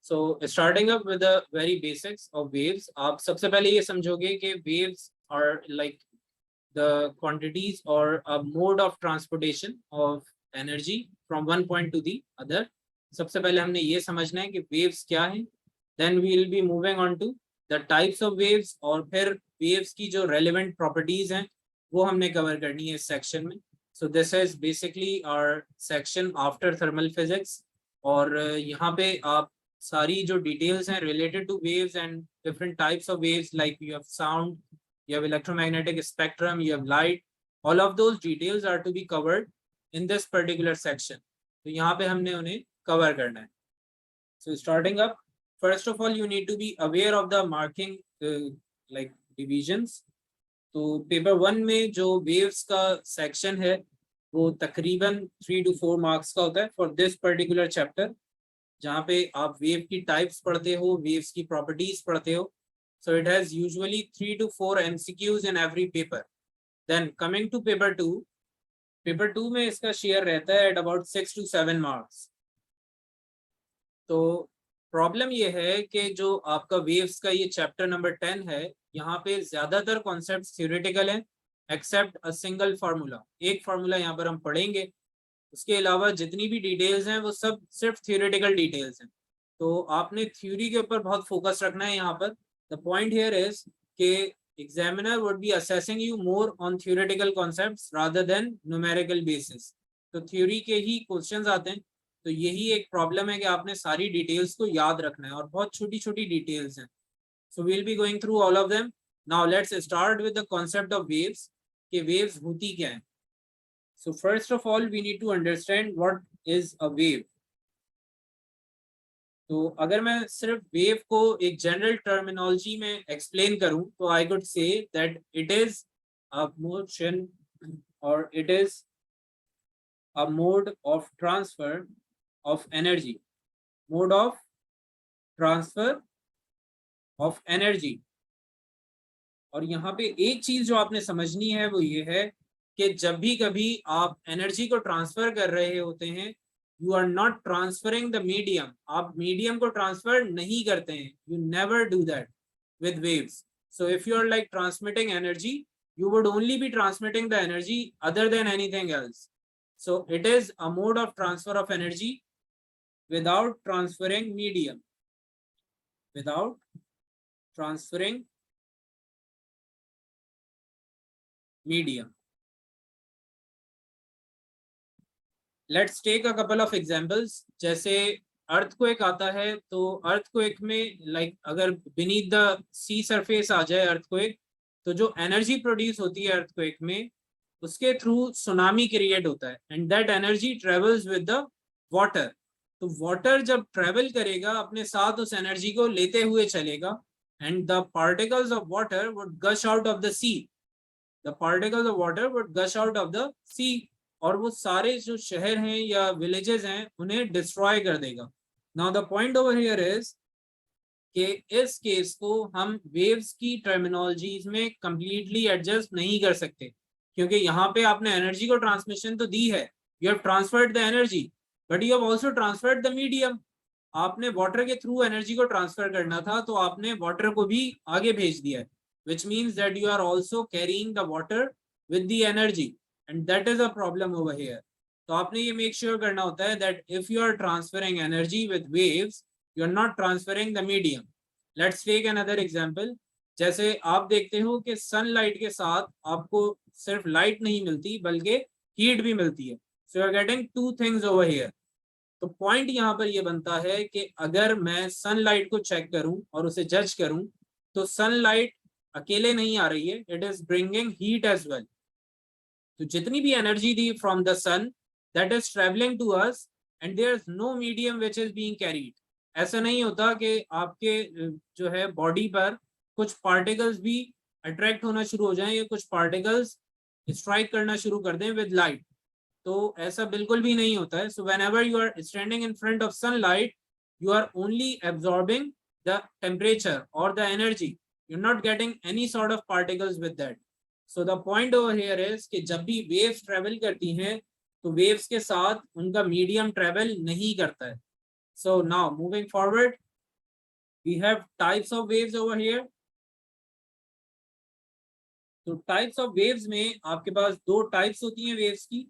So starting up with the very basics of waves, आप सबसे पहले ये समझोगे कि waves are like the quantities or a mode of transportation of energy from one point to the other. सबसे पहले हमने ये समझना है कि waves क्या हैं. Then we will be moving on to the types of waves और फिर waves की जो relevant properties हैं वो हमने cover करनी है इस section में. So this is basically our section after thermal physics. और यहाँ पे आप सारी जो details हैं related to waves and different types of waves, like you have sound, you have electromagnetic spectrum, you have light, all of those details are to be covered in this particular section. तो यहाँ पे हमने उन्हें cover करना है. So starting up, first of all you need to be aware of the marking like divisions. तो paper 1 में जो waves का section है वो तकरीबन 3 to 4 marks का होता है for this particular chapter, जहाँ पे आप wave की types पढ़ते हो, waves की properties पढ़ते हो. So it has usually 3 to 4 MCQs in every paper. Then coming to paper 2, paper 2 में इसका share रहता है at about 6 to 7 marks. तो प्रॉब्लम ये है कि जो आपका वेव्स का ये चैप्टर नंबर 10 है, यहाँ पे ज्यादातर कॉन्सेप्ट्स थ्योरेटिकल हैं एक्सेप्ट अ सिंगल फार्मूला. एक फार्मूला यहाँ पर हम पढ़ेंगे, उसके अलावा जितनी भी डिटेल्स हैं वो सब सिर्फ थ्योरेटिकल डिटेल्स हैं. तो आपने थ्योरी के ऊपर बहुत फोकस रखना है यहाँ पर. द पॉइंट हियर इज कि examiner would be assessing you more on theoretical concepts rather than numerical basis. तो थ्योरी के ही क्वेश्चंस आते हैं. तो यही एक प्रॉब्लम है कि आपने सारी डिटेल्स को याद रखना है और बहुत छोटी छोटी डिटेल्स हैं. So we will be going through all of them. Now let's start with the concept of waves कि वेव्स होती क्या है. So first of all we need to understand what is a wave. तो अगर मैं सिर्फ wave को एक जनरल टर्मिनोलॉजी में एक्सप्लेन करूं तो I could say that it is a motion और it is a mode of transfer of energy. Mode of transfer of energy. और यहाँ पे एक चीज जो आपने समझनी है वो ये है कि जब भी कभी आप एनर्जी को ट्रांसफर कर रहे होते हैं, you are not transferring the medium. आप मीडियम को ट्रांसफर नहीं करते हैं. You never do that with waves. So if you are like transmitting energy, you would only be transmitting the energy other than anything else. So it is a mode of transfer of energy without transferring medium. Without transferring medium. Let's take a couple of examples. जैसे earthquake आता है तो earthquake में like अगर beneath the sea surface आ जाए earthquake, तो जो energy produce होती है अर्थक्वेक में उसके थ्रू सुनामी क्रिएट होता है and that energy travels with the water. तो वाटर जब ट्रेवल करेगा अपने साथ उस एनर्जी को लेते हुए चलेगा and the particles of water would gush out of the sea. The particles of water would gush out of the sea और वो सारे जो शहर हैं या विलेजेस हैं उन्हें डिस्ट्रॉय कर देगा. Now the point over here is कि इस केस को हम वेव्स की टर्मिनोलॉजीज में कंप्लीटली एडजस्ट नहीं कर सकते क्योंकि यहाँ पे आपने एनर्जी को ट्रांसमिशन तो दी है, you have transferred the energy but you have also transferred the medium. आपने वाटर के थ्रू एनर्जी को ट्रांसफर करना था तो आपने वाटर को भी आगे भेज दिया है, which means that you are also carrying the water with the energy and that is a problem over here. तो आपने ये मेक श्योर करना होता है that if you are transferring energy with waves, you are not transferring the medium. Let's take another example. जैसे आप देखते हो कि सनलाइट के साथ आपको सिर्फ लाइट नहीं मिलती बल्कि हीट भी मिलती है. So you are getting two things over here. तो पॉइंट यहाँ पर ये बनता है कि अगर मैं सनलाइट को चेक करूं और उसे जज करूं तो सनलाइट अकेले नहीं आ रही है, it is bringing heat as well. तो जितनी भी energy the from the sun, that is traveling to us and there is no medium which is being carried. ऐसा नहीं होता कि आपके जो है बॉडी पर कुछ पार्टिकल्स भी अट्रैक्ट होना शुरू हो जाएं या कुछ पार्टिकल्स स्ट्राइक करना शुरू कर दें विद लाइट. तो ऐसा बिल्कुल भी नहीं होता है. So whenever you are standing in front of sunlight, you are only absorbing the temperature और the energy. You are not getting any sort of particles with that. So the point over here is कि जब भी waves travel करती हैं तो waves के साथ उनका मीडियम ट्रेवल नहीं करता है. So now moving forward, we have types of waves over here. तो types of waves में आपके पास दो types होती हैं waves की.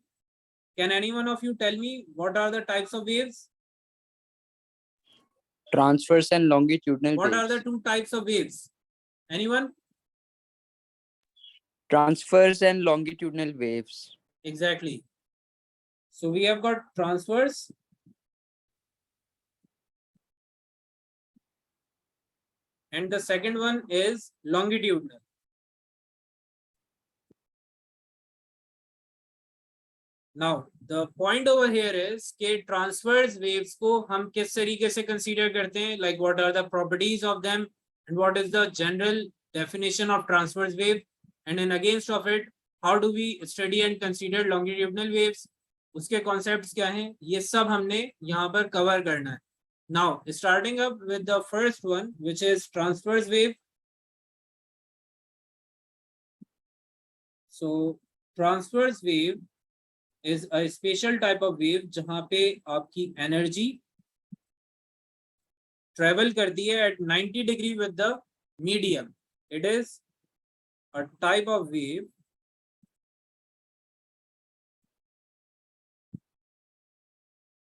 Can any one of you tell me what are the types of waves? Transverse and longitudinal What waves. are the two types of waves? Anyone? Transverse and longitudinal waves. Exactly. So we have got transverse and the second one is longitudinal. Now the point over here is कि transverse waves को हम किस तरीके से consider करते हैं, like what are the properties of them and what is the general definition of transverse wave, and in against of it how do we study and consider longitudinal waves, उसके concepts क्या हैं, ये सब हमने यहाँ पर cover करना है. Now starting up with the first one which is transverse wave. So transverse wave is a special type of wave जहां पे आपकी energy travel करती है at 90 degree with the medium. It is a type of wave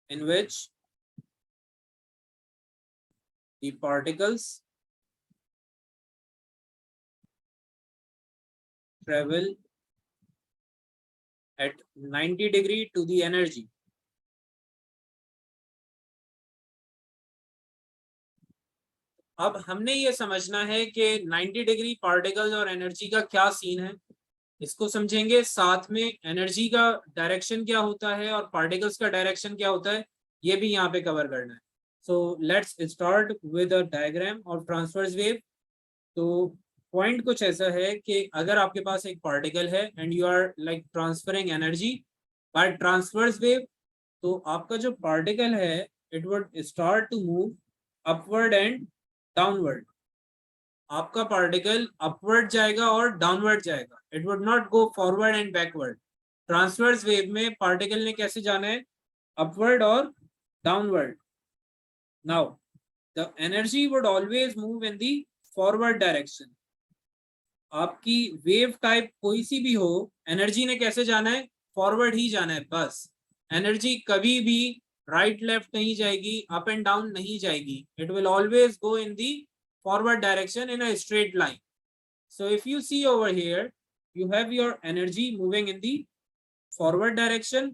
in which the particles travel at 90 degree to the energy. अब हमने ये समझना है कि 90 डिग्री पार्टिकल्स और एनर्जी का क्या सीन है, इसको समझेंगे. साथ में एनर्जी का डायरेक्शन क्या होता है और पार्टिकल्स का डायरेक्शन क्या होता है, ये भी यहाँ पे कवर करना है. So let's start with a diagram of transverse wave. तो पॉइंट कुछ ऐसा है कि अगर आपके पास एक पार्टिकल है and you are like transferring energy by transverse wave, तो आपका जो पार्टिकल है it would start to move upward and downward. आपका पार्टिकल अपवर्ड जाएगा और डाउनवर्ड जाएगा. It would not go forward and backward. Transverse wave में पार्टिकल ने कैसे जाना है, अपवर्ड और downward. Now the energy would always move in the forward direction. आपकी वेव टाइप कोई सी भी हो, एनर्जी ने कैसे जाना है, फॉरवर्ड ही जाना है बस. एनर्जी कभी भी राइट लेफ्ट नहीं जाएगी, अप एंड डाउन नहीं जाएगी. It will always go in the forward direction in a straight line. So if you see over here, you have your energy moving in the forward direction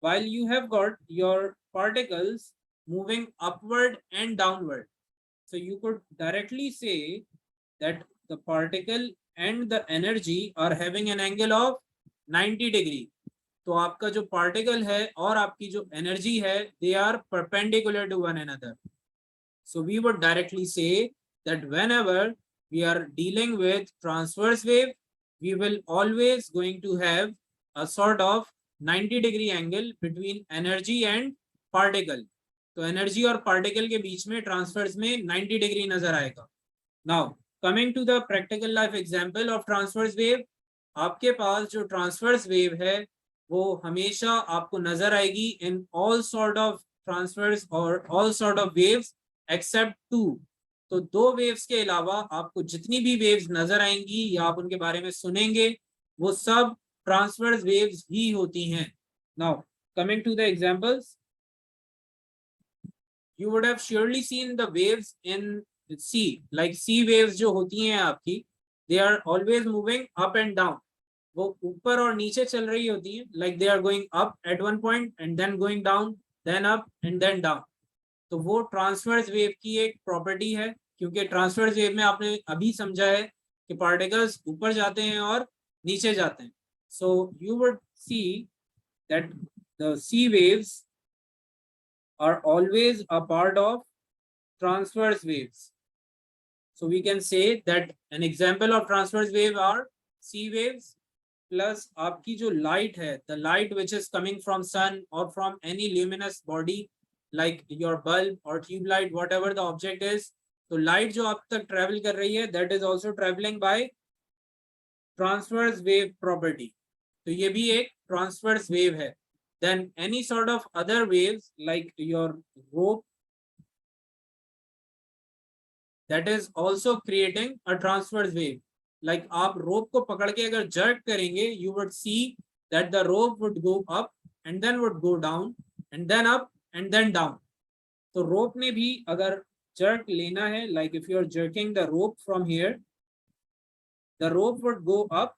while you have got your particles moving upward and downward. So you could directly say that the particle and the energy are having an angle of 90 degree. तो आपका जो particle है और आपकी जो energy है, they are perpendicular to one another. So we would directly say that whenever we are dealing with transverse wave, we will always going to have a sort of 90 degree angle between energy and particle. तो energy और particle के बीच में transverse में 90 degree नजर आएगा. Now coming to the practical life example of transverse wave, आपके पास जो transverse wave है वो हमेशा आपको नजर आएगी in all sort of transverse or all sort of waves except two. तो दो वेव्स के अलावा आपको जितनी भी वेव्स नजर आएंगी या आप उनके बारे में सुनेंगे वो सब ट्रांसवर्स वेव्स ही होती हैं. Now coming to the examples, you would have surely seen the waves in sea. Like sea waves जो होती हैं आपकी, they are always moving up and down. वो ऊपर और नीचे चल रही होती हैं. Like they are going up at one point and then going down, then up and then down. तो वो ट्रांसवर्स वेव की एक प्रॉपर्टी है, क्योंकि ट्रांसवर्स वेव में आपने अभी समझा है कि पार्टिकल्स ऊपर जाते हैं और नीचे जाते हैं. So you would see that the sea waves are always a part of transverse waves. So we can say that an example of transverse wave are sea waves plus आपकी जो लाइट है, the light which is coming from sun और from any luminous body like your bulb or tube light, whatever the object is. तो light जो आप तक travel कर रही है, that is also traveling by transverse wave property. तो ये भी एक transverse wave है. Then any sort of other waves like your rope that is also creating a transverse wave. Like आप rope को पकड़ के अगर jerk करेंगे, you would see that the rope would go up and then would go down and then up and then down. तो rope में भी अगर jerk लेना है, like if you are jerking the rope from here, the rope would go up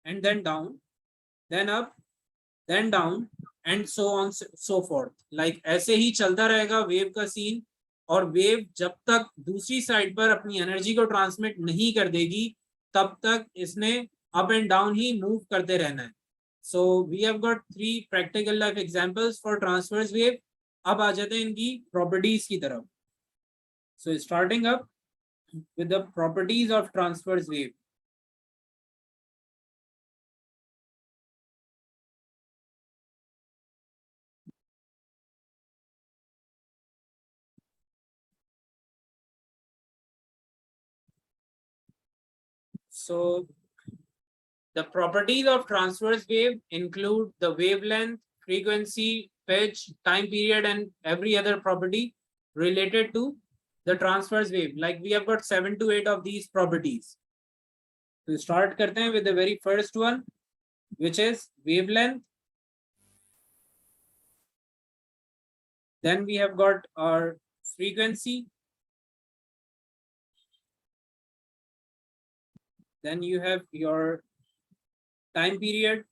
and then down, then up, then down and so on so forth. Like ऐसे ही चलता रहेगा wave का सीन, और वेव जब तक दूसरी साइड पर अपनी एनर्जी को ट्रांसमिट नहीं कर देगी तब तक इसने अप एंड डाउन ही मूव करते रहना है. So we have got 3 practical life examples for transverse wave. अब आ जाते हैं इनकी प्रॉपर्टीज की तरफ. So starting up with the properties of transverse wave. So the properties of transverse wave include the wavelength, frequency, pitch, time period, and every other property related to the transverse wave. Like we have got 7 to 8 of these properties. So start karte hain with the very first one, which is wavelength. Then we have got our frequency. Then you have your time period.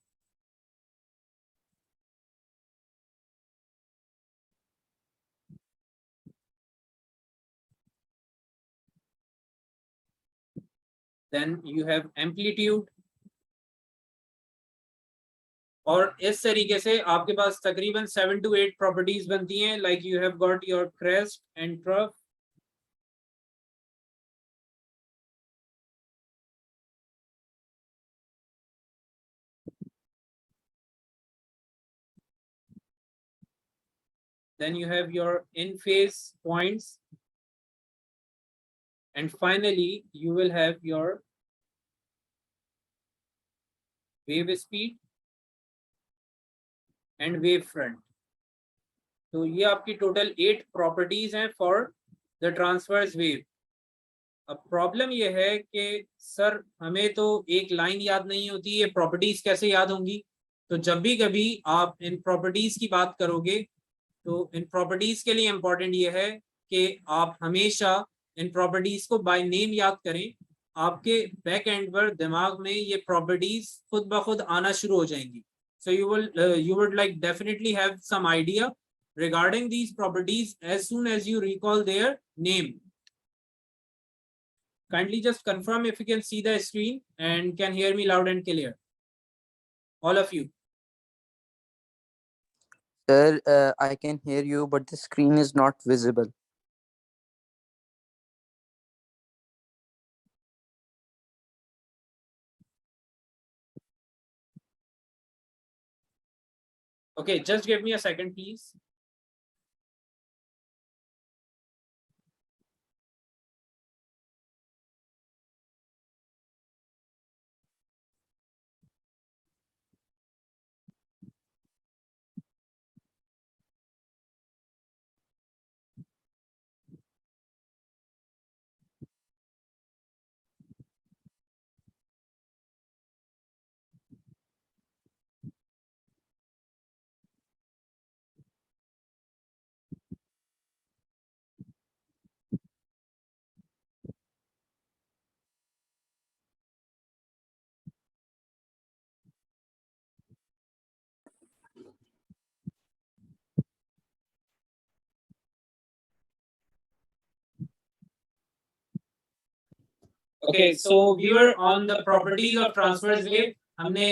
Then you have amplitude. और इस तरीके से आपके पास तकरीबन 7 to 8 properties बनती हैं. Like you have got your crest and trough. Then you have your in phase points, and finally you will have your wave speed and wave front. तो ये आपकी टोटल 8 प्रॉपर्टीज हैं फॉर द ट्रांसवर्स वेव. अब problem ये है कि sir हमें तो एक लाइन याद नहीं होती, ये प्रॉपर्टीज कैसे याद होंगी? तो जब भी कभी आप इन प्रॉपर्टीज की बात करोगे तो इन प्रॉपर्टीज के लिए इंपॉर्टेंट ये है कि आप हमेशा इन प्रॉपर्टीज को बाय नेम याद करें. आपके बैक एंड पर दिमाग में ये प्रॉपर्टीज खुद ब खुद आना शुरू हो जाएंगी. So you would like definitely have some idea regarding these properties as soon as you recall their name. Kindly just confirm if you can see the screen and can hear me loud and clear. All of you. Sir, I can hear you, but the screen is not visible. Okay, just give me a second, please. Okay, so we were on the properties of transverse wave. हमने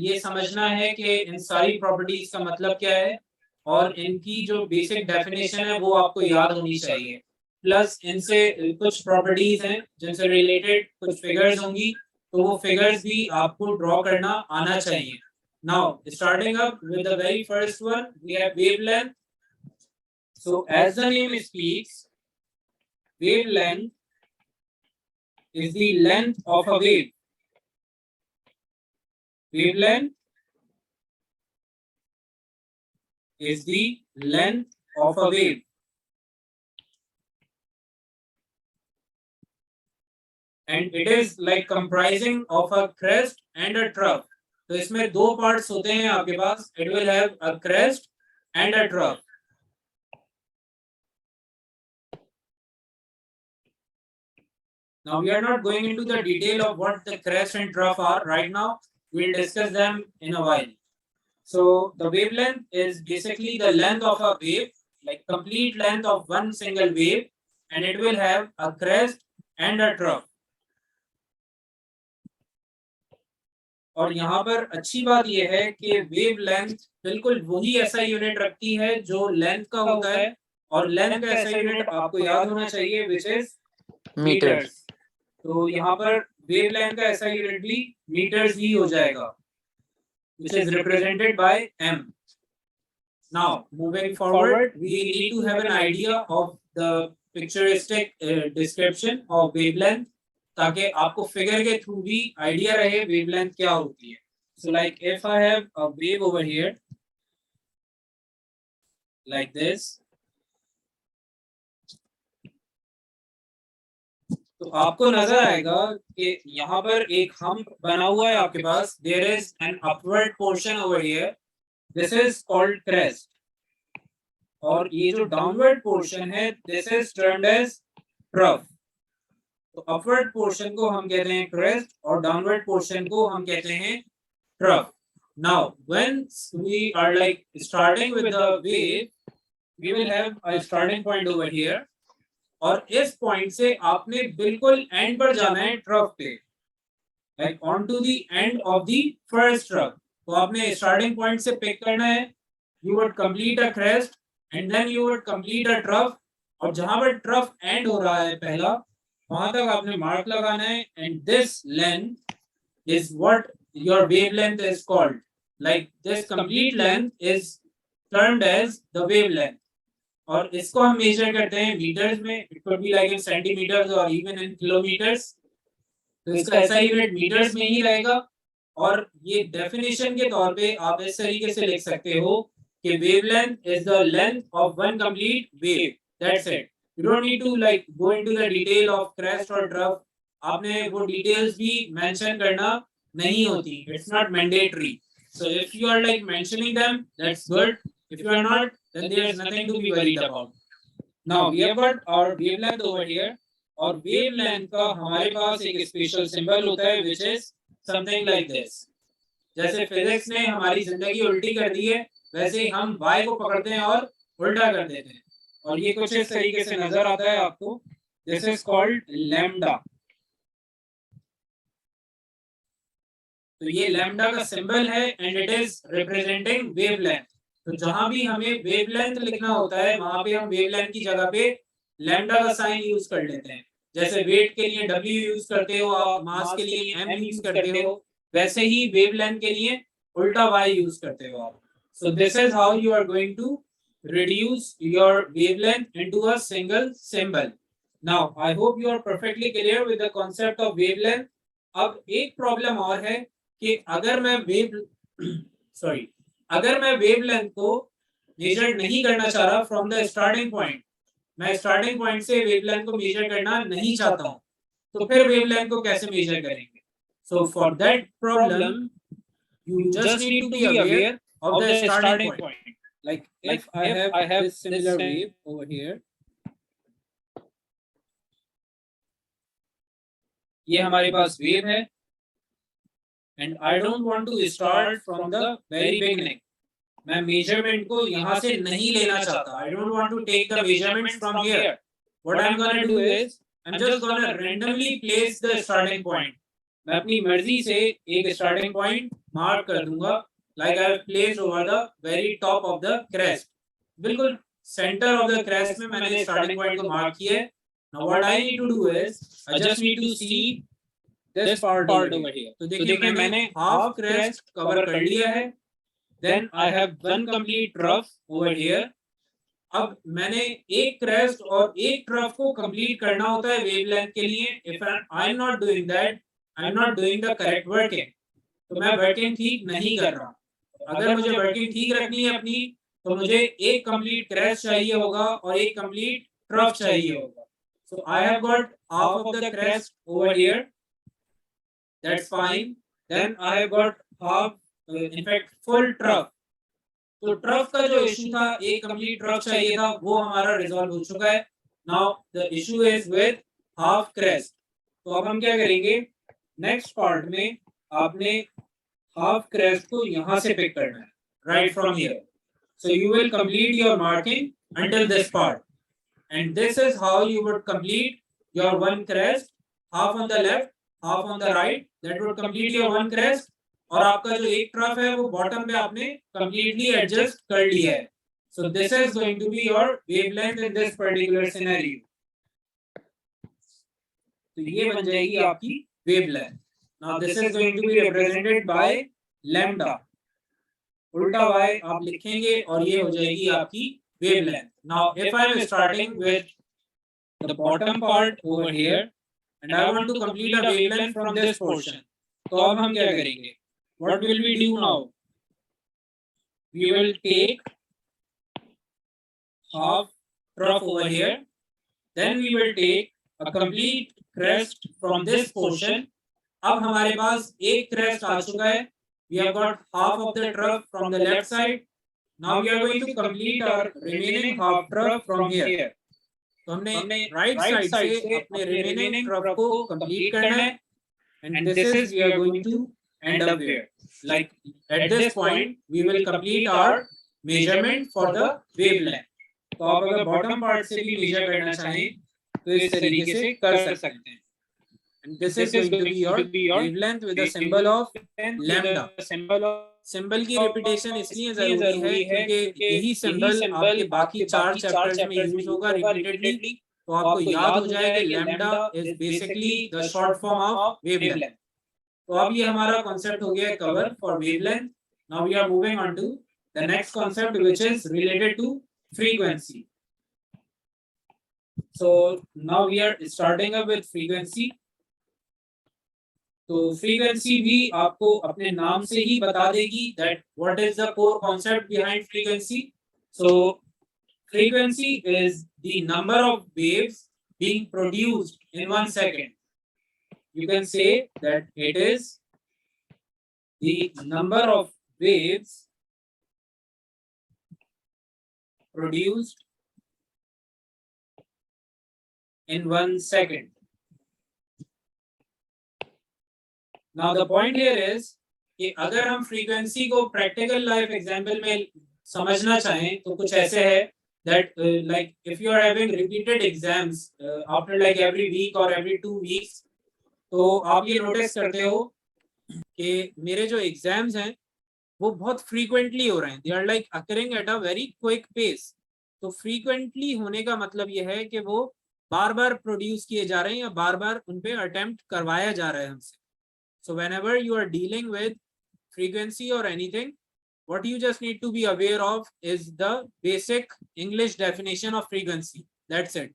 ये समझना है कि इन सारी properties का मतलब क्या है और इनकी जो बेसिक डेफिनेशन है वो आपको याद होनी चाहिए. प्लस इनसे कुछ प्रॉपर्टीज हैं जिनसे रिलेटेड कुछ फिगर्स होंगी, तो वो फिगर्स भी आपको ड्रॉ करना आना चाहिए. Now, starting up with the very first one, we have wavelength. So as the name speaks, wavelength is the length of a wave. Wavelength is the length of a wave. and it is like comprising of a crest and a trough. तो इसमें दो parts होते हैं आपके पास. It will have a crest and a trough. Now we are not going into the detail of what the crest and trough are right now. We'll discuss them in a while. So the wavelength is basically the length of a wave, like complete length of one single wave, and it will have a crest and a trough. और यहाँ पर अच्छी बात यह है कि wave length बिल्कुल वही ऐसा यूनिट रखती है जो लेंथ का होता है, और लेंथ का ऐसा यूनिट आपको याद होना चाहिए विच इज मीटर्स. तो यहाँ पर वेव लेंथ का ऐसा यूनिट भी मीटर्स ही हो जाएगा, which is represented by m. Now moving forward, we need to have an idea of the picturesque description of wavelength, ताकि आपको फिगर के थ्रू भी आइडिया रहे वेवलेंथ क्या होती है. So like if I have a wave over here like this, तो आपको नजर आएगा कि यहाँ पर एक हम्प बना हुआ है आपके पास. There is an upward portion over here. This is called crest. और ये जो डाउनवर्ड पोर्शन है, this is termed as trough. तो अपवर्ड पोर्शन को हम कहते हैं crest और डाउनवर्ड पोर्शन को हम कहते हैं trough. Now when we are like starting with the wave, we will have a starting point over here, और इस पॉइंट से आपने बिल्कुल एंड पर जाना है trough पे, like on to the end of the first trough. तो आपने स्टार्टिंग पॉइंट से पिक करना है. You would complete a crest and then you would complete a trough, और जहां पर trough एंड हो रहा है पहला, वहां तक आपने मार्क लगाना है. And this length is what your wavelength is called. Like this complete length is termed as the wavelength. और इसको हम मेजर करते हैं मीटर्स में. It could be like in centimeters or even in kilometers. तो इसका ऐसा यूनिट मीटर्स में ही रहेगा. और ये डेफिनेशन के तौर पे आप इस तरीके से लिख सकते हो कि wavelength is the length of one complete wave. That's it. You don't need to like go into the detail of crest or trough. आपने वो details भी mention करना नहीं होती. It's not mandatory. So if you are like mentioning them, that's good. If you are not, then there is nothing to be worried about. Now we have got our wavelength over here. और wavelength का हमारे पास एक special symbol होता है which is something like this. जैसे physics ने हमारी जिंदगी उल्टी कर दी है, वैसे ही हम y को पकड़ते हैं और उल्टा कर देते हैं. और ये कुछ इस तरीके से नजर आता है आपको. This is called lambda. तो ये लैम्डा का सिंबल है and it is representing wavelength. तो जहां भी हमें वेवलेंथ लिखना होता है, वहां पे हम वेवलेंथ की जगह पे लैम्डा का साइन यूज कर लेते हैं. जैसे वेट के लिए W यूज करते हो आप, मास के लिए M यूज करते हो, वैसे ही वेवलेंथ के लिए उल्टा Y यूज करते हो आप. So this is how you are going to reduce your wavelength into a single symbol. Now I hope you are perfectly clear with the concept of wavelength. अब एक प्रॉब्लम और है कि अगर मैं वेवलेंथ को मेजर नहीं करना चाह रहा फ्रॉम द स्टार्टिंग पॉइंट, मैं स्टार्टिंग पॉइंट से वेवलेंथ को मेजर करना नहीं चाहता हूं, तो फिर वेवलेंथ को कैसे मेजर करेंगे? So for that problem you just need to be aware of the starting point. Like if I have this similar wave over here, ये हमारे पास वेव है, and I don't want to start from the very beginning. मैं measurement को यहाँ से नहीं लेना चाहता. I don't want to take the measurements from here. What I'm gonna do is I'm just gonna randomly place the starting point. मैं अपनी मर्जी से एक स्टार्टिंग पॉइंट मार्क कर दूंगा. Like I have placed over the very top of the crest. बिल्कुल centre of the crest में मैंने स्टार्टिंग पॉइंट को मार्क किया है. Now what I need to do is I just need to see this part over here. तो देखिए मैंने half crest cover कर लिया है. Then I have one complete trough over here. अब मैंने एक क्रेस्ट और एक ट्रफ को कंप्लीट करना होता है वेवलेंथ के लिए. If I am not doing that, I am not doing the correct working. तो मैं वर्किंग ठीक नहीं कर रहा. अगर मुझे वर्किंग ठीक रखनी है अपनी, तो मुझे एक कंप्लीट क्रेस्ट चाहिए होगा और एक कंप्लीट ट्रफ चाहिए होगा. So I have got half of the crest over here. That's fine. Then I have got half, in fact, full trough. तो ट्रफ का जो इशू था, एक कंप्लीट ट्रफ चाहिए था, वो हमारा रिजॉल्व हो चुका है. Now the issue is with half crest. तो अब हम क्या करेंगे, नेक्स्ट पार्ट में आपने हाफ क्रेस्ट को यहाँ से पिक करना है, right from here. So you will complete your marking until this part, and this is how you would complete your one crest, half on the left, half on the right. That would complete your one crest. और आपका जो एक trough है वो bottom पे आपने completely adjust कर लिया है. So this is going to be your wavelength in this particular scenario. तो ये बन जाएगी आपकी wavelength. Now this is going to be represented by lambda. उल्टा y आप लिखेंगे और ये हो जाएगी आपकी wavelength. Now if I am starting with the bottom part over here and I want to complete a wavelength from this portion, तो अब हम क्या करेंगे, what will we do now? We will take half trough over here, then we will take a complete crest from this portion. अब हमारे पास एक crest आ चुका है. We have got half of the trough from the left side. Now we are going to complete our remaining half trough from here. तो हमने right side से अपने remaining trough को complete करना है, and this is we are going to end up here. Like at this point we will complete our measurement for the wavelength. तो आप अगर bottom part से भी measure करना चाहें तो इस तरीके से कर सकते हैं. And this is going to be your wavelength with the symbol of lambda. Symbol की रिपीटेशन इसलिए जरूरी है क्योंकि यही सिंबल आपके बाकी 4 चैप्टर्स में यूज होगा रिपीटेडली. तो आपको याद हो जाएगा lambda is basically the short form of wavelength. तो अब ये हमारा कॉन्सेप्ट हो गया cover for wavelength. Now we are moving on to the next concept which is related to frequency. So now we are starting up with frequency. तो frequency भी आपको अपने नाम से ही बता देगी that what is the core concept behind frequency. So frequency is the number of waves being produced in 1 second. You can say that it is the number of waves produced in 1 second. Now the point here is कि अगर हम frequency को practical life example में समझना चाहें तो कुछ ऐसे है that like if you are having repeated exams after like every week or every 2 weeks, तो आप ये नोटिस करते हो कि मेरे जो एग्जाम्स हैं वो बहुत फ्रीक्वेंटली हो रहे हैं. They are like occurring at a very quick pace. तो फ्रीक्वेंटली होने का मतलब ये है कि वो बार बार प्रोड्यूस किए जा रहे हैं या बार बार उन पे अटेम्प्ट करवाया जा रहा है हमसे. So whenever you are dealing with frequency और anything, what you just need to be aware of is the basic English definition of frequency. That's it.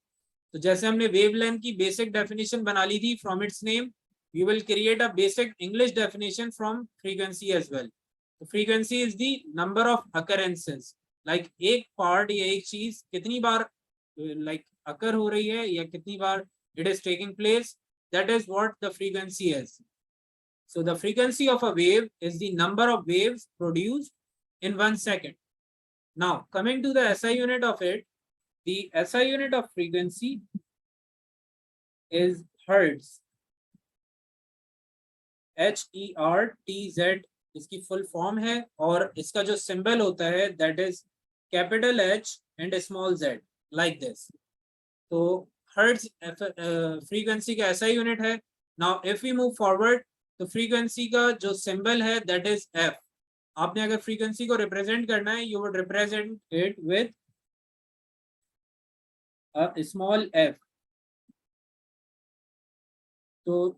तो जैसे हमने वेवलेंथ की बेसिक डेफिनेशन बना ली थी from its name, we will create a basic English definition from frequency as well. तो frequency is the number of occurrences. Like एक part या एक चीज कितनी बार लाइक अकर हो रही है या कितनी बार it is taking place, that is what the frequency is. So the frequency of a wave is the number of waves produced in 1 second. Now coming to the SI unit of it, the SI unit of frequency is hertz. HERTZ इसकी full form है और इसका जो symbol होता है that is capital H and small z like this. तो hertz frequency का SI unit है. Now if we move forward, तो फ्रीक्वेंसी का जो सिंबल है दैट इज एफ. आपने अगर फ्रीक्वेंसी को रिप्रेजेंट करना है, you would represent it with a small F. तो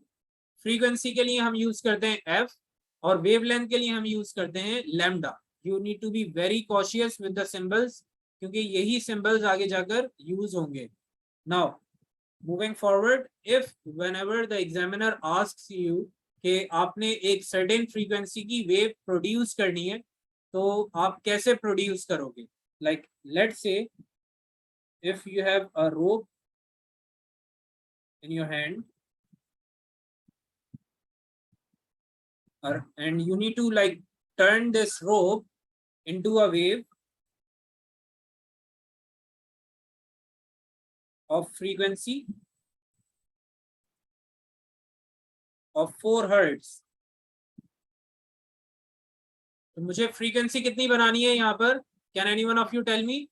फ्रीक्वेंसी के लिए हम यूज करते हैं एफ और वेवलेंथ के लिए हम यूज करते हैं lambda. You need to be very cautious with the symbols क्योंकि यही सिंबल्स आगे जाकर यूज होंगे. Now moving forward, if whenever the examiner asks you कि आपने एक सर्टेन फ्रीक्वेंसी की वेव प्रोड्यूस करनी है तो आप कैसे प्रोड्यूस करोगे. Like let's say if you have a rope in your hand, and you need to like turn this rope into a wave of frequency of 4 hertz. तो मुझे frequency कितनी बनानी है यहाँ पर? Can anyone of you tell me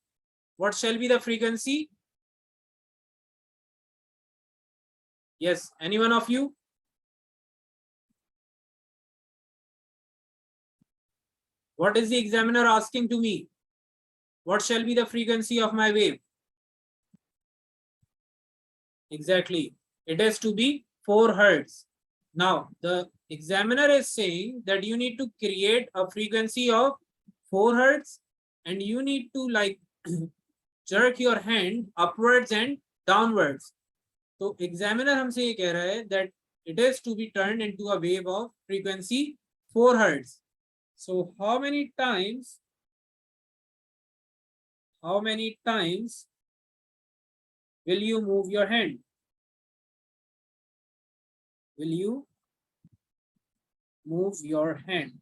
what shall be the frequency? Yes, anyone of you? What is the examiner asking to me? What shall be the frequency of my wave? Exactly, it is to be 4 hertz. Now the examiner is saying that you need to create a frequency of 4 hertz and you need to like jerk your hand upwards and downwards. So examiner हमसे ये कह रहा है that it is to be turned into a wave of frequency 4 hertz. So how many times will you move your hand? Will you move your hand?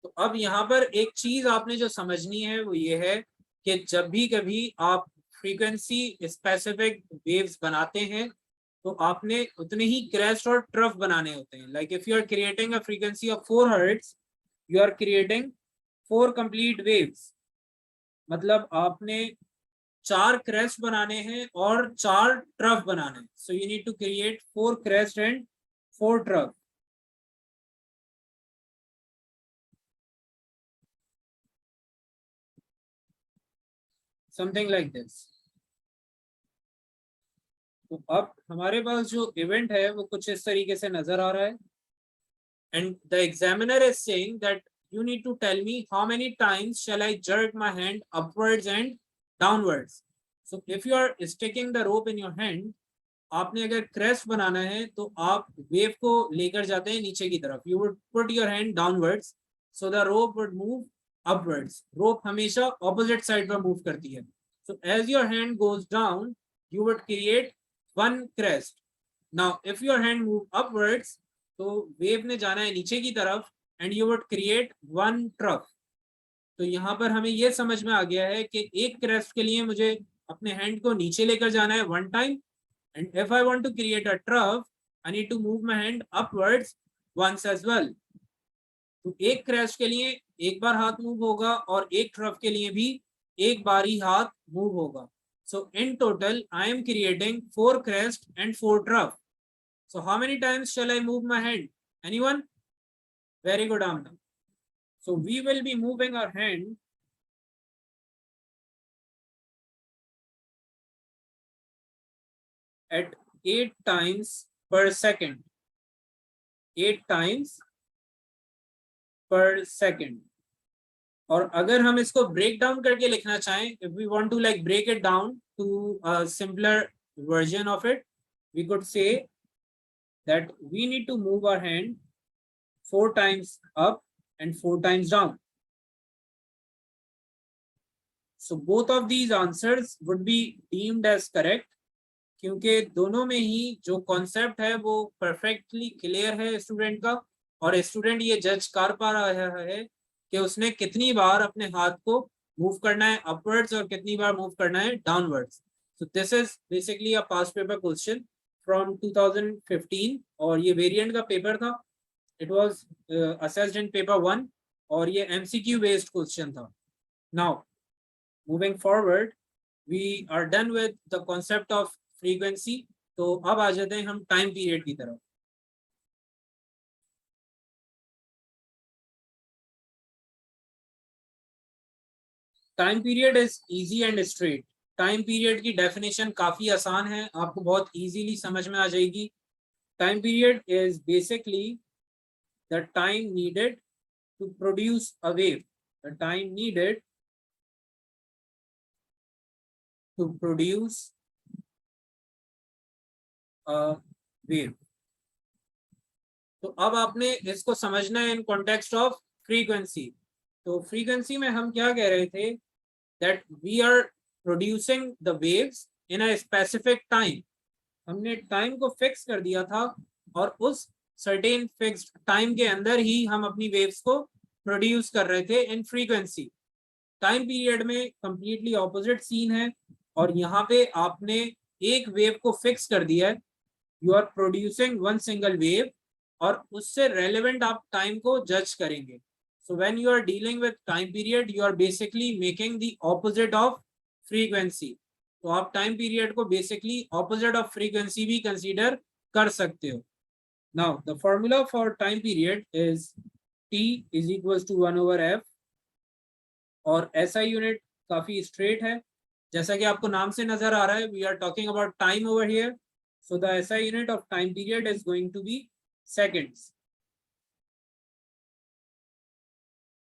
तो अब यहाँ पर एक चीज आपने जो समझनी है वो ये है कि जब भी कभी आप फ्रीक्वेंसी स्पेसिफिक वेव्स बनाते हैं तो आपने उतने ही क्रेस्ट और ट्रफ बनाने होते हैं. Like if you are creating a frequency of 4 hertz, you are creating 4 complete waves. मतलब आपने 4 क्रेस्ट बनाने हैं और 4 ट्रफ बनाने हैं. So you need to create 4 crest and 4 trough. Something like this. तो अब हमारे पास जो इवेंट है वो कुछ इस तरीके से नजर आ रहा है. And the examiner is saying that you need to tell me how many times shall I jerk my hand upwards and downwards. So if you are sticking the rope in your hand, आपने अगर crest बनाना है तो आप wave को लेकर जाते हैं नीचे की तरफ. You would put your hand downwards, so the rope would move upwards. Rope हमेशा opposite side पर move करती है. So as your hand goes down, you would create one crest. Now if your hand move upwards, तो wave ने जाना है नीचे की तरफ and you would create one trough. तो यहाँ पर हमें ये समझ में आ गया है कि एक crest के लिए मुझे अपने hand को नीचे लेकर जाना है one time, and if I want to create a trough, I need to move my hand upwards once as well. तो एक crest के लिए एक बार हाथ मूव होगा और एक trough के लिए भी एक बार ही हाथ मूव होगा. So in total I am creating 4 crest and 4 trough. So how many times shall I move my hand? Anyone? Very good, Amna. So we will be moving our hand at 8 times per second. 8 times per second. और अगर हम इसको break down करके लिखना चाहें, if we want to like break it down to a simpler version of it, we could say that we need to move our hand 4 times up and 4 times down. So both of these answers would be deemed as correct, क्योंकि दोनों में ही जो concept है वो perfectly clear है student का, और student ये जज कर पा रहा है कि उसने कितनी बार अपने हाथ को मूव करना है अपवर्ड्स और कितनी बार मूव करना है downwards. So this is basically a past paper question from 2015 और ये वेरिएंट का पेपर था. It was assessed in paper 1 और ये MCQ based question था. Now moving forward, we are done with the concept of frequency. तो अब आ जाते हैं हम टाइम पीरियड की तरफ. Time period is easy and straight. Time period की डेफिनेशन काफी आसान है, आपको बहुत इजीली समझ में आ जाएगी. Time period is basically the time needed to produce a wave. The time needed to produce a wave. तो अब आपने इसको समझना है इन कॉन्टेक्स्ट ऑफ फ्रीक्वेंसी. तो फ्रीक्वेंसी में हम क्या कह रहे थे, that we are producing the waves in a specific time, हमने टाइम को फिक्स कर दिया था और उस सर्टेन फिक्स्ड टाइम के अंदर ही हम अपनी वेव्स को प्रोड्यूस कर रहे थे इन फ्रीक्वेंसी। टाइम पीरियड में कंप्लीटली ऑपोजिट सीन है, और यहाँ पे आपने एक वेव को फिक्स कर दिया है, you are producing one single wave, और उससे रेलेवेंट आप टाइम को जज करेंगे। So when you are dealing with time period, you are basically making the opposite of frequency. तो आप टाइम पीरियड को बेसिकली ऑपोजिट ऑफ फ्रीक्वेंसी भी कंसीडर कर सकते हो। Now the formula for time period is T is equal to 1/f, और SI unit काफी straight है, जैसा कि आपको नाम से नजर आ रहा है, we are talking about time over here, so the SI unit of time period is going to be seconds.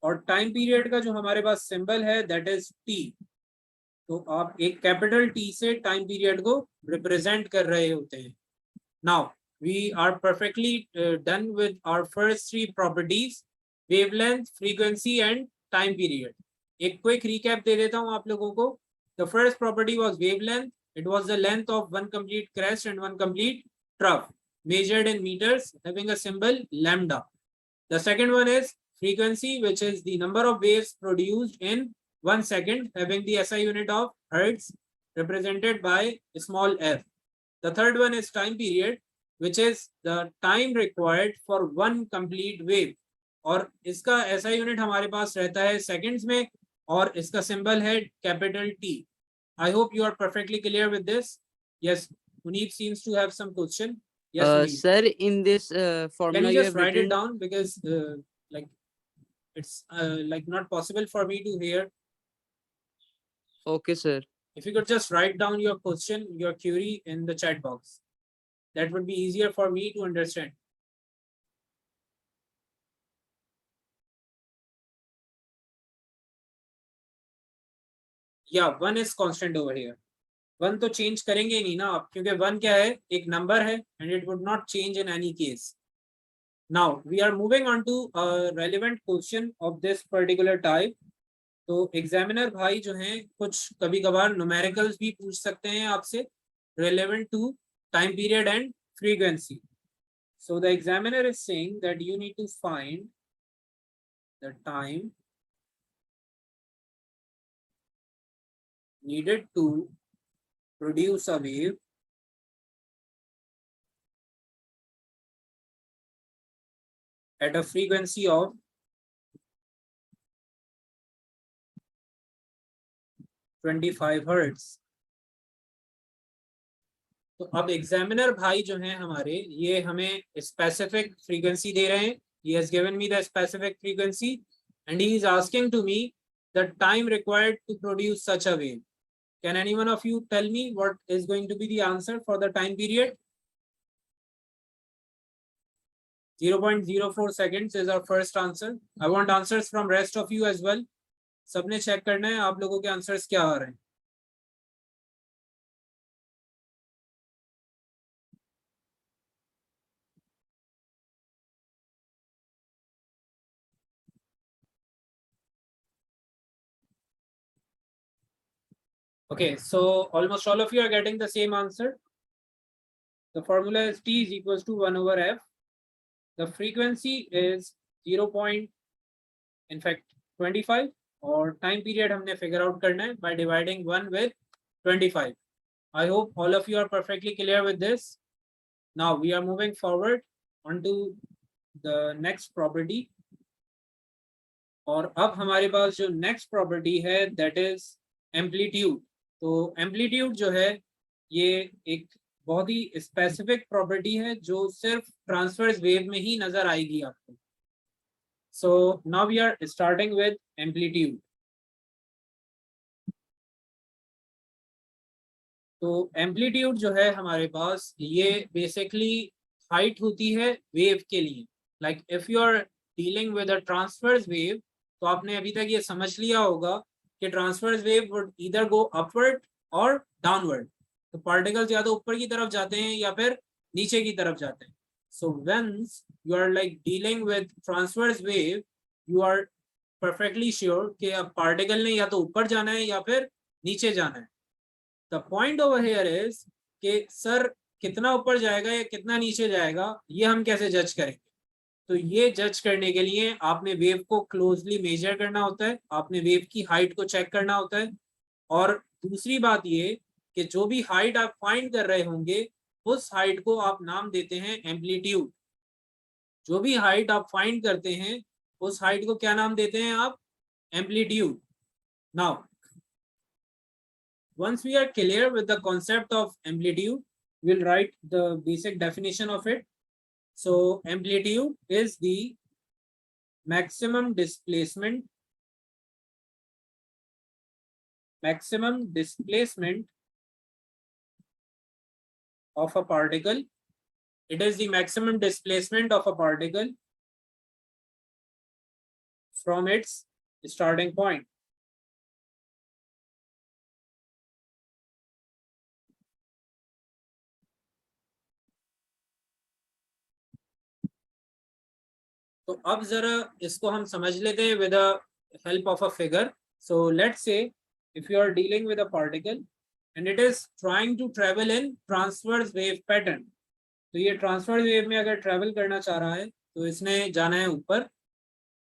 और टाइम पीरियड का जो हमारे पास सिंबल है दैट इज T, तो आप एक कैपिटल T से टाइम पीरियड को रिप्रेजेंट कर रहे होते हैं। Now we are perfectly done with our first three properties, wavelength, frequency and time period. एक क्विक रिकैप दे देता हूं आप लोगों को। The first property was wavelength, it was the length of one complete crest and one complete trough measured in meters having a symbol lambda. The second one is frequency, which is the number of waves produced in 1 second having the SI unit of hertz represented by small f. The third one is time period, which is the time required for one complete wave, और इसका SI unit हमारे पास रहता है seconds में, और इसका symbol है capital T. I hope you are perfectly clear with this. Yes, Munib seems to have some question. Yes, Munib. Sir, in this Can formula you you just have write it written. down, because like it's like not possible for me to hear. Okay, sir. If you could just write down your question, your query in the chat box, that would be easier for me to understand. Yeah, one is constant over here. One तो change करेंगे ही नहीं ना आप, क्योंकि one क्या है, एक number है, and it would not change in any case. Now we are moving on to relevant question of this particular type. तो एग्जामिनर भाई जो हैं कुछ कभी कभार न्यूमेरिकल्स भी पूछ सकते हैं आपसे relevant to time period and frequency. So the examiner is saying that you need to find the time needed to produce a wave at a frequency of 25 hertz. तो अब एग्जामिनर भाई जो हैं हमारे, ये हमें स्पेसिफिक फ्रीक्वेंसी दे रहे हैं। He has given me the specific frequency and he is asking to me the time required to produce such a wave. Can any one of you tell me what is going to be the answer for the time period? 0.04 seconds is our first answer. I want answers from rest of you as well. सबने check करना है आप लोगों के answers क्या आ रहे हैं। Okay, so almost all of you are getting the same answer. The formula is T is equals to 1/f. The frequency is 0.25 और टाइम पीरियड हमने फिगर आउट करना है by dividing 1 with 25. I hope all of you are perfectly clear with this. Now we are moving forward onto the next property. और अब हमारे पास जो next property है दैट इज एम्पलीट्यूड। तो एम्पलीट्यूड जो है ये एक बहुत ही स्पेसिफिक प्रॉपर्टी है जो सिर्फ ट्रांसवर्स वेव में ही नजर आएगी आपको। So now we are starting with amplitude. तो एम्पलीट्यूड जो है हमारे पास ये बेसिकली हाइट होती है वेव के लिए। Like if you are dealing with a transverse wave, तो आपने अभी तक ये समझ लिया होगा कि transverse wave would either go upward और डाउनवर्ड। तो पार्टिकल्स या तो ऊपर की तरफ जाते हैं या फिर नीचे की तरफ जाते हैं। So whence you are like dealing with transverse wave, you are perfectly sure कि अब पार्टिकल ने या तो ऊपर जाना है या फिर नीचे जाना है। The point over here is कि सर कितना ऊपर जाएगा या कितना नीचे जाएगा, ये हम कैसे जज करेंगे? तो ये जज करने के लिए आपने वेव को क्लोजली मेजर करना होता है, आपने वेव की हाइट को चेक करना होता है, और दूसरी बात ये कि जो भी हाइट आप फाइंड कर रहे होंगे उस हाइट को आप नाम देते हैं एम्पलीट्यूड। जो भी हाइट आप फाइंड करते हैं उस हाइट को क्या नाम देते हैं आप? Amplitude. Now once we are clear with the concept of amplitude, we'll write the basic definition of it. So amplitude is the maximum displacement of a particle. It is the maximum displacement of a particle from its starting point. तो अब जरा इसको हम समझ लेते हैं with the help of a figure. So let's say if you are dealing with a particle and it is trying to travel in transverse wave pattern, तो ये ट्रांसवर्स वेव में अगर ट्रेवल करना चाह रहा है तो इसने जाना है ऊपर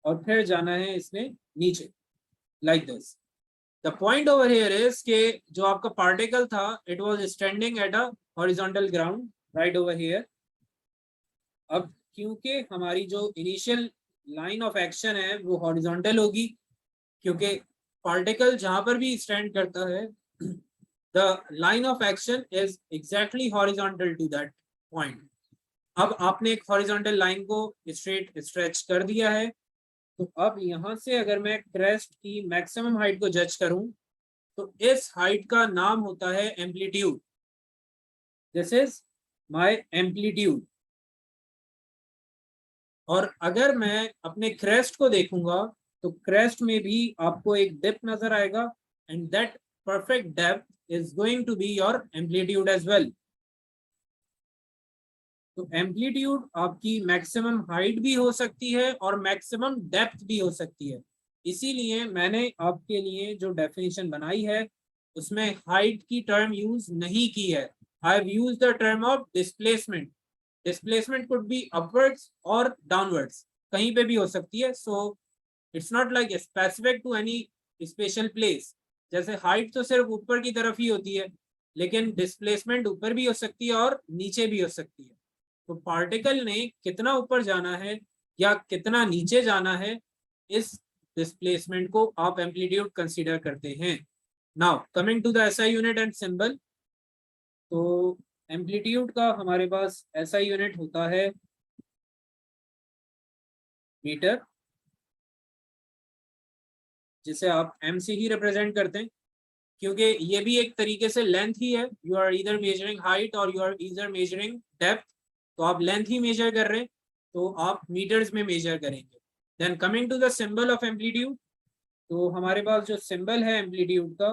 और फिर जाना है इसने नीचे, like this. The point over here is के जो आपका पार्टिकल था it was standing at a horizontal ground right over here. अब क्योंकि हमारी जो इनिशियल लाइन ऑफ एक्शन है वो हॉरिजॉन्टल होगी, क्योंकि पार्टिकल जहां पर भी स्टैंड करता है the line of action is exactly horizontal to that point. अब आपने एक हॉरिजॉन्टल लाइन को स्ट्रेट स्ट्रेच कर दिया है, तो अब यहां से अगर मैं क्रेस्ट की मैक्सिमम हाइट को जज करूं तो इस हाइट का नाम होता है amplitude. This is my amplitude. और अगर मैं अपने क्रेस्ट को देखूंगा तो क्रेस्ट में भी आपको एक डिप नजर आएगा and that perfect depth is going to be your amplitude as well. तो एम्पलीट्यूड आपकी मैक्सिमम हाइट भी हो सकती है और मैक्सिमम डेप्थ भी हो सकती है. इसीलिए मैंने आपके लिए जो डेफिनेशन बनाई है उसमें हाइट की टर्म यूज नहीं की है. I have used the term of displacement. Displacement could be upwards और डाउनवर्ड्स, कहीं पे भी हो सकती है. So it's not like specific to any special place. जैसे हाइट तो सिर्फ ऊपर की तरफ ही होती है, लेकिन डिस्प्लेसमेंट ऊपर भी हो सकती है और नीचे भी हो सकती है. तो पार्टिकल ने कितना ऊपर जाना है या कितना नीचे जाना है, इस डिस्प्लेसमेंट को आप एम्पलीट्यूड कंसीडर करते हैं. Now coming to the SI unit and symbol. तो एम्पलीट्यूड का हमारे पास ऐसा यूनिट होता है मीटर, जिसे आप एम से ही रिप्रेजेंट करते हैं, क्योंकि ये भी एक तरीके से लेंथ ही है. यू आर इधर मेजरिंग हाइट और यू आर इधर मेजरिंग डेप्थ. तो आप लेंथ ही मेजर कर रहे हैं तो आप मीटर्स में मेजर करेंगे. Then coming to the symbol of amplitude. तो हमारे पास जो सिंबल है एम्पलीट्यूड का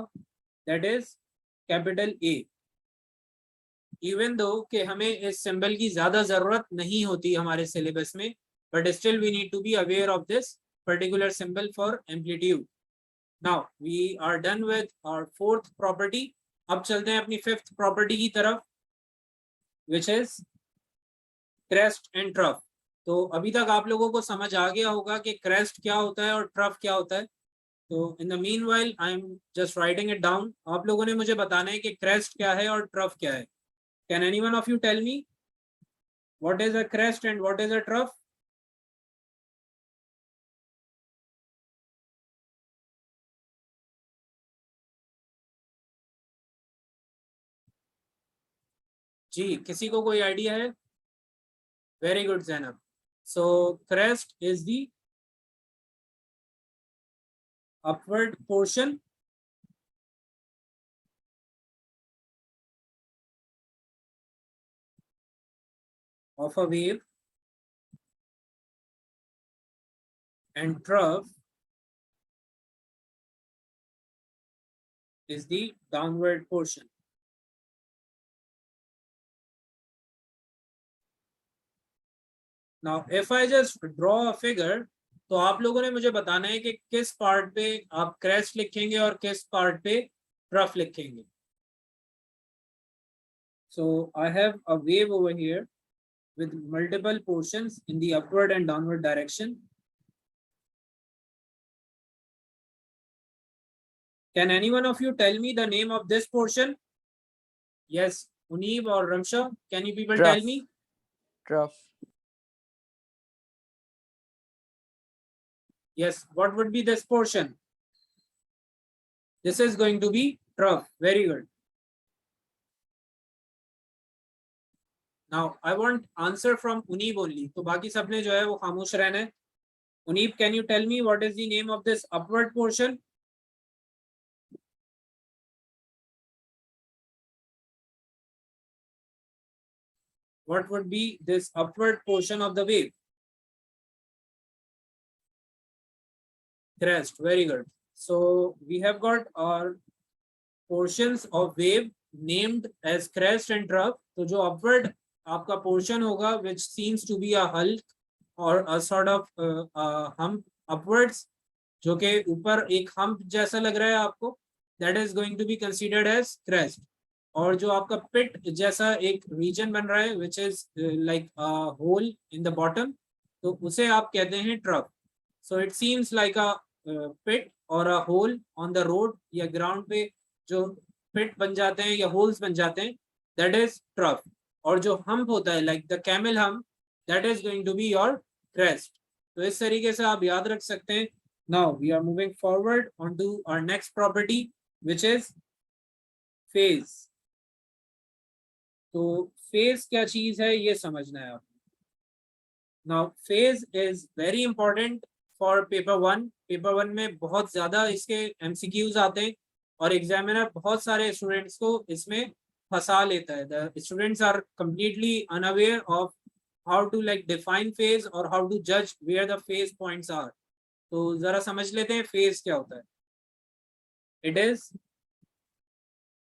that is capital A. Even though कि हमें इस सिंबल की ज्यादा जरूरत नहीं होती हमारे सिलेबस में, but still we need to be aware of this particular symbol for amplitude. Now we are done with our fourth property. अब चलते हैं अपनी फिफ्थ प्रॉपर्टी की तरफ, which is crest and trough. तो अभी तक आप लोगों को समझ आ गया होगा कि क्रेस्ट क्या होता है और ट्रफ क्या होता है. तो in the meanwhile I am just writing it down. आप लोगों ने मुझे बताना है कि क्रेस्ट क्या है और ट्रफ क्या है. Can anyone of you tell me what is a crest and what is a trough? जी, किसी को कोई आइडिया है? Very good Zainab. So crest is the upward portion of a wave and trough is the downward portion. Now if I just draw a figure, तो आप लोगों ने मुझे बताना है कि किस पार्ट पे आप क्रेस्ट लिखेंगे और किस पार्ट पे ट्रफ लिखेंगे. So I have a wave over here with multiple portions in the upward and downward direction. Can any one of you tell me the name of this portion? Yes, Uneeb or Ramsha, can you people tell me? Trough. Yes, what would be this portion? This is going to be trough. Very good. Now I want answer from Uneeb only. तो बाकी सबने जो है वो खामोश रहना है. Uneeb, can you tell me what is the name of this upward portion? What would be this upward portion of the wave? Crest. Very good. So we have got our portions of wave named as crest and trough. तो जो upward आपका portion होगा, which seems to be a hulk or a sort of hump upwards, जो के ऊपर एक hump जैसा लग रहा है आपको, that is going to be considered as crest. और जो आपका pit जैसा एक region बन रहा है, which is like a hole in the bottom, तो उसे आप कहते हैं trough. So it seems like a pit or a hole on the road या ground पे जो pit बन जाते हैं या holes बन जाते हैं, that is trough. और जो hump होता है like the camel hump, that is going to be your crest. तो इस तरीके से आप याद रख सकते हैं. Now we are moving forward onto our next property, which is phase. तो phase क्या चीज है ये समझना है आप. Now phase is very important for paper 1. Paper 1 में बहुत ज्यादा इसके MCQs आते हैं और एग्जामिनर बहुत सारे स्टूडेंट्स को इसमें फंसा लेता है. The students are completely unaware of how to like define phase or how to judge where the phase points are. तो जरा समझ लेते हैं phase क्या होता है. It is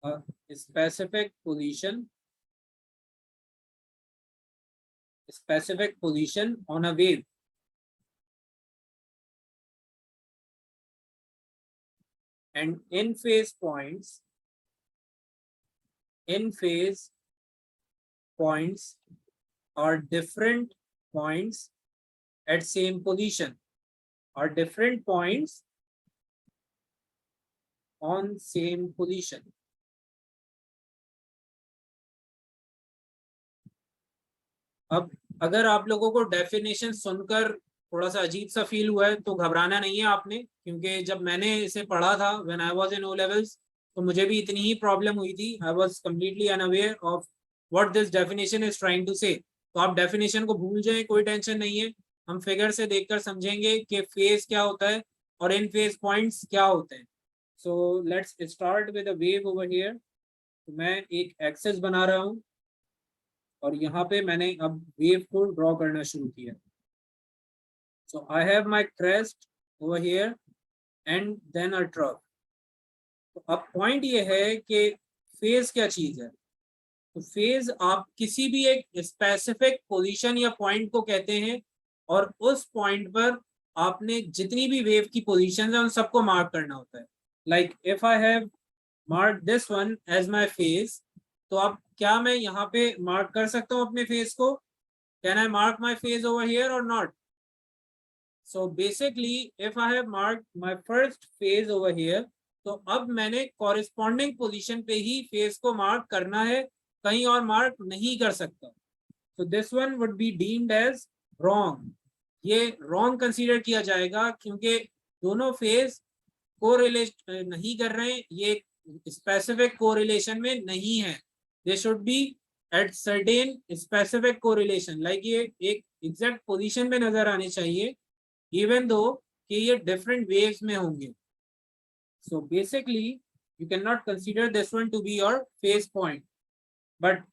a specific position on a wave and in phase points are different points at same position, are different points on same position. अब अगर आप लोगों को डेफिनेशन सुनकर थोड़ा सा अजीब सा फील हुआ है तो घबराना नहीं है आपने, क्योंकि जब मैंने इसे पढ़ा था when I was in O levels तो मुझे भी इतनी ही प्रॉब्लम हुई थी. I was completely unaware of what this definition is trying to say. तो आप डेफिनेशन को भूल जाएं, कोई टेंशन नहीं है. हम फिगर से देखकर समझेंगे कि फेज क्या होता है और इन फेज पॉइंट्स क्या होते हैं. So let's start with a wave over here. तो मैं एक एक्सेस बना रहा हूँ और यहाँ पे मैंने अब वेव को ड्रॉ करना शुरू किया. So I have my crest over here and then a trough. तो अब पॉइंट ये है कि फेज क्या चीज है. तो फेज आप किसी भी एक स्पेसिफिक पोजीशन या पॉइंट को कहते हैं और उस पॉइंट पर आपने जितनी भी वेव की पोजीशन है उन सबको मार्क करना होता है. Like if I have mark this one as my phase, तो अब क्या मैं यहाँ पे मार्क कर सकता हूँ अपने फेज को? Can I mark my phase over here और not? So basically, if I have marked my first phase over here, तो अब मैंने corresponding position पे ही phase को mark करना है, कहीं और mark नहीं कर सकता. So this one would be deemed as wrong. ये wrong consider किया जाएगा क्योंकि दोनों phase correlate नहीं कर रहे हैं, ये specific correlation में नहीं है. They should be at certain specific correlation. Like ये एक exact position में नजर आने चाहिए, even though कि ये different waves में होंगे. So basically you cannot consider this one to be your phase point, but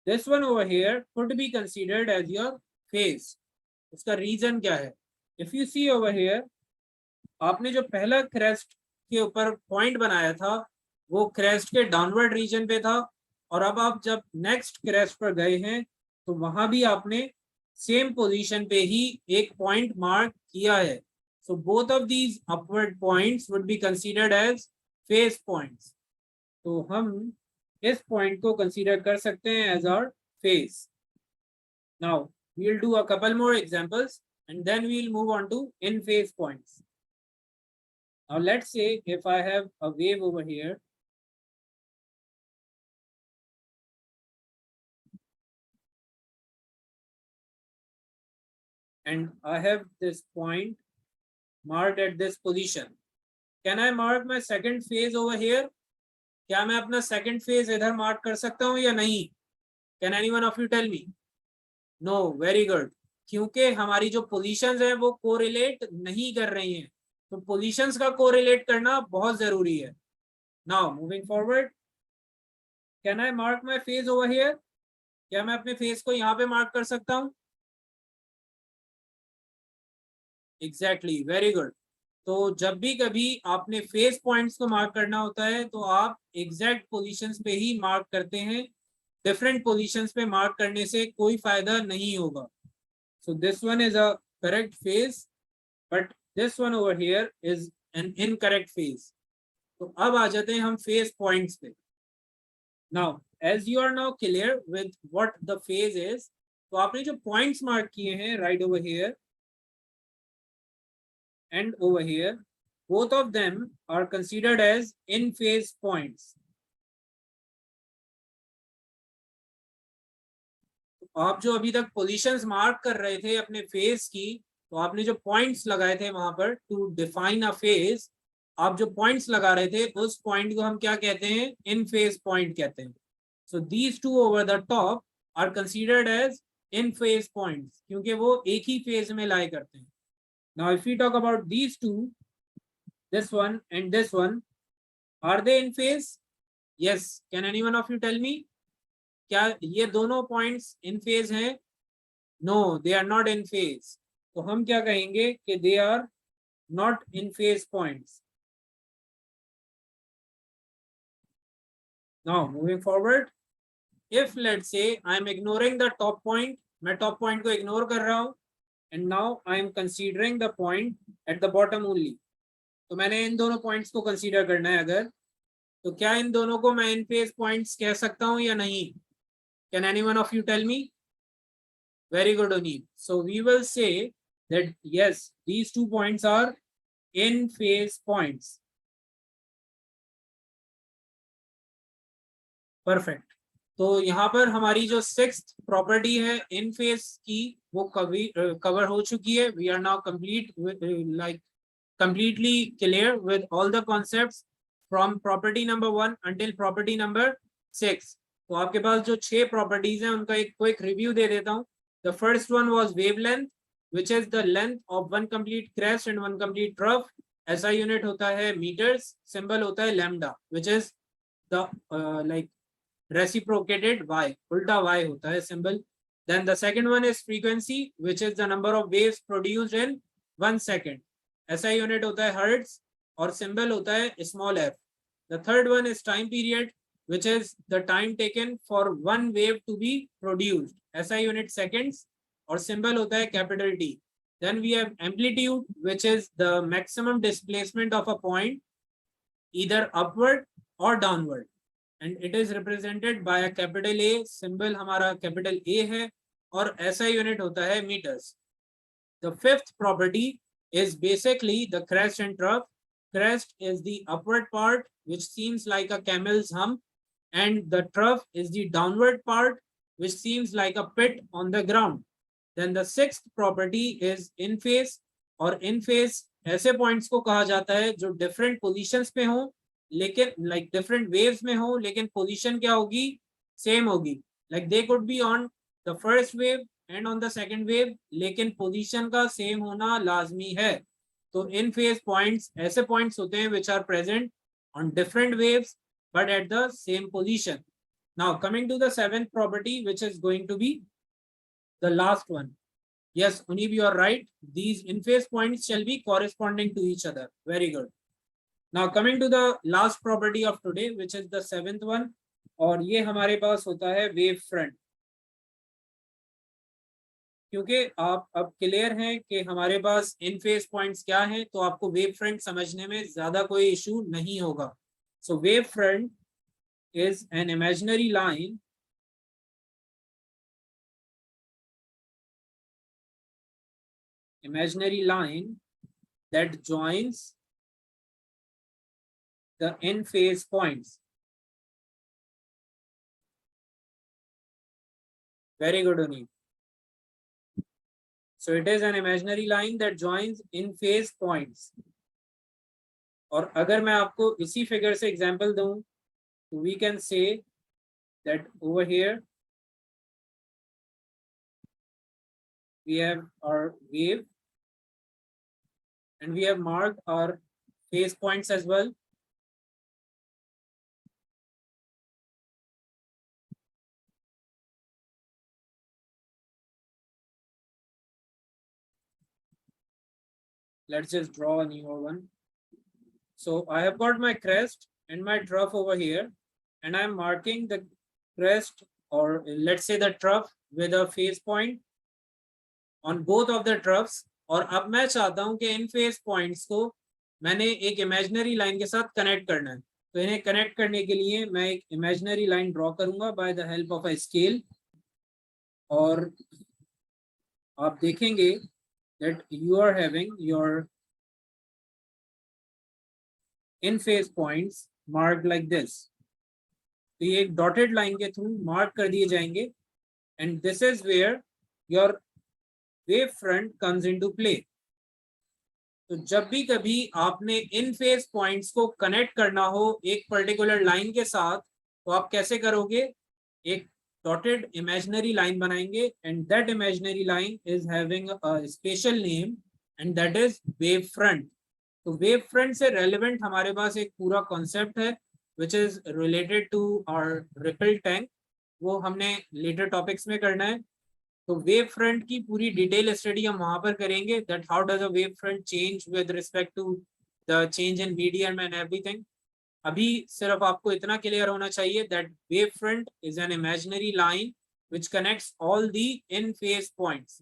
this one over here could be considered as your phase. उसका reason क्या है? If you see over here, आपने जो पहला crest के ऊपर point बनाया था वो crest के downward region पे था और अब आप जब next crest पर गए हैं तो वहां भी आपने सेम पोजीशन पे ही एक पॉइंट मार्क किया है. So both of these upward points would be considered as phase points. तो हम इस पॉइंट को कंसीडर कर सकते हैं as our phase. Now we'll do a couple more examples and then we'll move on to in phase points. Now let's say if I have a wave over here, and I have this point marked at this position. Can I mark my second phase over here? क्या मैं अपना second phase इधर mark कर सकता हूँ या नहीं? Can anyone of you tell me? No, very good. क्योंकि हमारी जो positions है वो correlate नहीं कर रही हैं, तो positions का correlate करना बहुत जरूरी है. Now moving forward, can I mark my phase over here? क्या मैं अपने phase को यहाँ पे mark कर सकता हूँ? Exactly, very good. तो जब भी कभी आपने फेस पॉइंट्स को मार्क करना होता है तो आप एग्जैक्ट पोजीशंस पे ही मार्क करते हैं. डिफरेंट पोजीशंस पे मार्क करने से कोई फायदा नहीं होगा. So this one is a correct phase, but this one over here is an incorrect phase. तो अब आ जाते हैं हम फेस पॉइंट्स पे. Now as you are now clear with what the phase is, तो आपने जो पॉइंट्स मार्क किए हैं right over here and over here, both of them are considered as in phase points. आप जो अभी तक पोजीशंस मार्क कर रहे थे अपने फेज की, तो आपने जो पॉइंट्स लगाए थे वहां पर टू डिफाइन अ फेज, आप जो पॉइंट्स लगा रहे थे उस पॉइंट को हम क्या कहते हैं? इन फेज पॉइंट कहते हैं. So these two over the top are considered as in phase points, क्योंकि वो एक ही फेज में लाए करते हैं. Now, if we talk about these two, this one and this one, are they in phase? Yes. Can anyone of you tell me? क्या ये दोनों points in phase हैं? No, they are not in phase. तो हम क्या कहेंगे कि they are not in phase points. Now, moving forward, if let's say I am ignoring the top point, मैं top point को ignore कर रहा हूँ, and now I am considering the point at the bottom only. तो मैंने इन दोनों points को consider करना है अगर, तो क्या इन दोनों को मैं इन फेज पॉइंट्स कह सकता हूं या नहीं? Can anyone of you tell me? Very good O'Neil. So we will say that yes, these two points are in phase points. Perfect. तो यहाँ पर हमारी जो सिक्स्थ प्रॉपर्टी है इन फेज की वो कवर हो चुकी है. We are now complete like completely clear with all the concepts from property number 1 until property number 6. तो आपके पास जो 6 properties हैं उनका एक quick review दे देता हूँ. The first one was wavelength, which is the length of one complete crest and one complete trough. SI unit होता है meters, symbol होता है lambda, which is the like reciprocated y, उल्टा y होता है symbol. Then the second one is frequency, which is the number of waves produced in 1 second. SI unit होता है hertz और सिंबल होता है small f. The third one is time period, which is the time taken for one wave to be produced. SI unit seconds और symbol होता है capital T. Then we have amplitude, which is the maximum displacement of a point either upward or downward, and it is represented by a capital A. Symbol हमारा capital A है और SI unit होता है meters. The fifth property is basically the crest and trough. Crest is the upward part which seems like a camel's hump, and the trough is the downward part which seems like a pit on the ground. Then the sixth property is in phase, और in phase ऐसे points को कहा जाता है जो different positions पे हो लेकिन like different waves में हो लेकिन position क्या होगी? Same होगी. Like they could be on the first wave and on the second wave, लेकिन पोजीशन का सेम होना लाजमी है. तो इन फेज पॉइंट्स ऐसे पॉइंट्स होते हैं which are present on different waves but at the same position. Now coming to the seventh property, which is going to be the last one. Yes, Unib, you are right. These in phase points shall be corresponding to each other. Very good. Now coming to the last property of today, which is the seventh one, और ये हमारे पास होता है wave front. क्योंकि आप अब clear हैं कि हमारे पास इन फेज पॉइंट्स क्या हैं, तो आपको वेव फ्रंट समझने में ज्यादा कोई इशू नहीं होगा. So wave front is an imaginary line that joins the in-phase points. Very good, Uneek. So it is an imaginary line that joins in-phase points. और अगर मैं आपको इसी फिगर से एग्जांपल दूं, तो we can say that over here we have our wave and we have marked our phase points as well. Let's just draw a new one. So I have got my crest and my trough over here, and I'm marking the crest, or let's say the trough, with a phase point on both of the troughs. और अब मैं चाहता हूं कि इन face points को मैंने एक imaginary line के साथ कनेक्ट करना है. तो इन्हें कनेक्ट करने के लिए मैं एक इमेजिनरी लाइन ड्रॉ करूंगा by the help of a scale. और आप देखेंगे that you are having your in phase points marked like this. तो ये एक डॉटेड लाइन के थ्रू मार्क कर दिए जाएंगे, and this is where your wave front comes into play. तो जब भी कभी आपने इन फेस पॉइंट्स को कनेक्ट करना हो एक पर्टिकुलर लाइन के साथ, तो आप कैसे करोगे? एक डॉटेड इमेजिनरी लाइन बनाएंगे, and that imaginary line is having a special name and that is wave front. तो वेव फ्रंट से रेलेवेंट हमारे पास एक पूरा कॉन्सेप्ट है which is related to our ripple tank. वो हमने लेटर टॉपिक्स में करना है. तो वेव फ्रंट की पूरी डिटेल स्टडी हम वहां पर करेंगे, that how does a wave front change with respect to the change in medium and everything. अभी सिर्फ आपको इतना क्लियर होना चाहिए that wave front is an imaginary line which connects all the in phase points.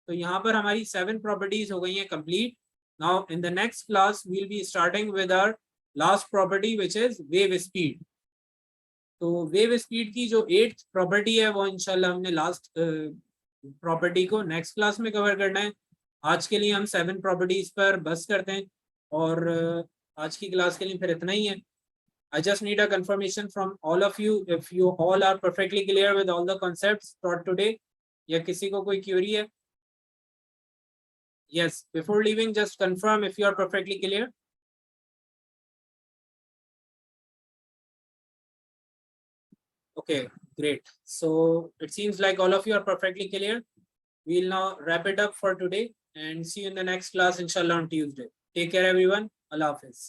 तो यहाँ पर हमारी 7 प्रॉपर्टीज हो गई हैं complete. Now in the next class we will be starting with our last property which is wave speed. तो wave speed की जो 8th प्रॉपर्टी है वो इंशाल्लाह हमने लास्ट प्रॉपर्टी को नेक्स्ट क्लास में कवर करना है. आज के लिए हम 7 प्रॉपर्टीज पर बस करते हैं और आज की क्लास के लिए फिर इतना ही है. I just need a confirmation from all of you if you all are perfectly clear with all the concepts taught today. या किसी को कोई क्वेरी है? Yes, before leaving just confirm if you are perfectly clear. Okay, great. So it seems like all of you are perfectly clear. We'll now wrap it up for today and see you in the next class inshallah on Tuesday. Take care everyone. Allah Hafiz.